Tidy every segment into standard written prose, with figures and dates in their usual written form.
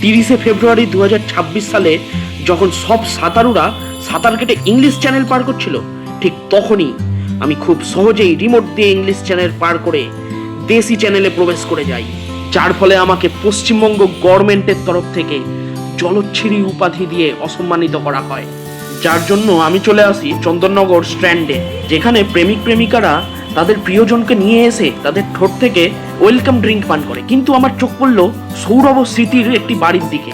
30শে ফেব্রুয়ারি 2026 সালে যখন সব সাঁতারুরা সাঁতার কেটে ইংলিশ চ্যানেল পার করছিল, ঠিক তখনই আমি খুব সহজেই রিমোট দিয়ে ইংলিশ চ্যানেল পার করে দেশি চ্যানেলে প্রবেশ করে যাই, যার ফলে আমাকে পশ্চিমবঙ্গ গভর্নমেন্টের তরফ থেকে জলচ্ছিরি উপাধি দিয়ে অসম্মানিত করা হয়। যার জন্য আমি চলে আসি চন্দননগর স্ট্র্যান্ডে, যেখানে প্রেমিক প্রেমিকারা তাদের প্রিয়জনকে নিয়ে এসে তাদের ঠোঁট থেকে ওয়েলকাম ড্রিঙ্ক পান করে। কিন্তু আমার চোখ পড়ল সৌরভ স্মৃতির একটি বাড়ির দিকে।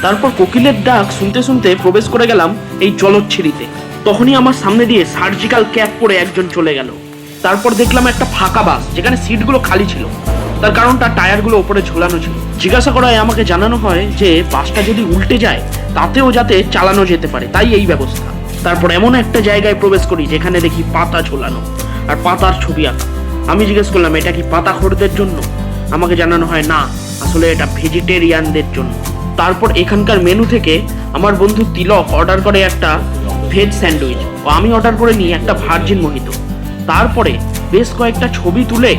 তারপর কোকিলের ডাক শুনতে শুনতে প্রবেশ করে গেলাম এই জলচ্ছিরিতে। তখনই আমার সামনে দিয়ে সার্জিক্যাল ক্যাপ পরে একজন চলে গেল। তারপর দেখলাম একটা ফাঁকা বাস, যেখানে সিটগুলো খালি ছিল, তার কারণ তার টায়ারগুলো ওপরে ঝোলানো ছিল। জিজ্ঞাসা করায় আমাকে জানানো হয় যে বাসটা যদি উল্টে যায় তাতেও যাতে চালানো যেতে পারে, তাই এই ব্যবস্থা। তারপর এমন একটা জায়গায় প্রবেশ করি যেখানে দেখি পাতা ঝোলানো আর পাতার ছবি আঁকা। আমি জিজ্ঞেস করলাম, এটা কি পাতাখোরদের জন্য? আমাকে জানানো হয় না, আসলে এটা ভেজিটেরিয়ানদের জন্য। তারপর এখানকার মেনু থেকে আমার বন্ধু তিলক অর্ডার করে একটা ভেজ স্যান্ডউইচ, ও আমি অর্ডার করে নিই একটা ভার্জিন মোহিতো। তারপরে বেশ কয়েকটা ছবি তুলে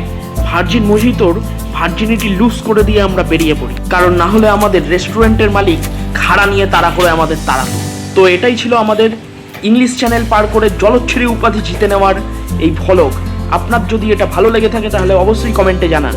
ভার্জিন মোহিতোর ভার্জিনিটি লুজ করে দিয়ে আমরা বেরিয়ে পড়ি, কারণ না হলে আমাদের রেস্টুরেন্টের মালিক খাড়া নিয়ে তাড়া করে আমাদের তাড়াতো। তো এটাই ছিল আমাদের ইংলিশ চ্যানেল পার করে জলচ্ছিরি উপাধি জিতে নেওয়ার এই ভ্লগ। আপনার যদি এটা ভালো লেগে থাকে তাহলে অবশ্যই কমেন্টে জানান।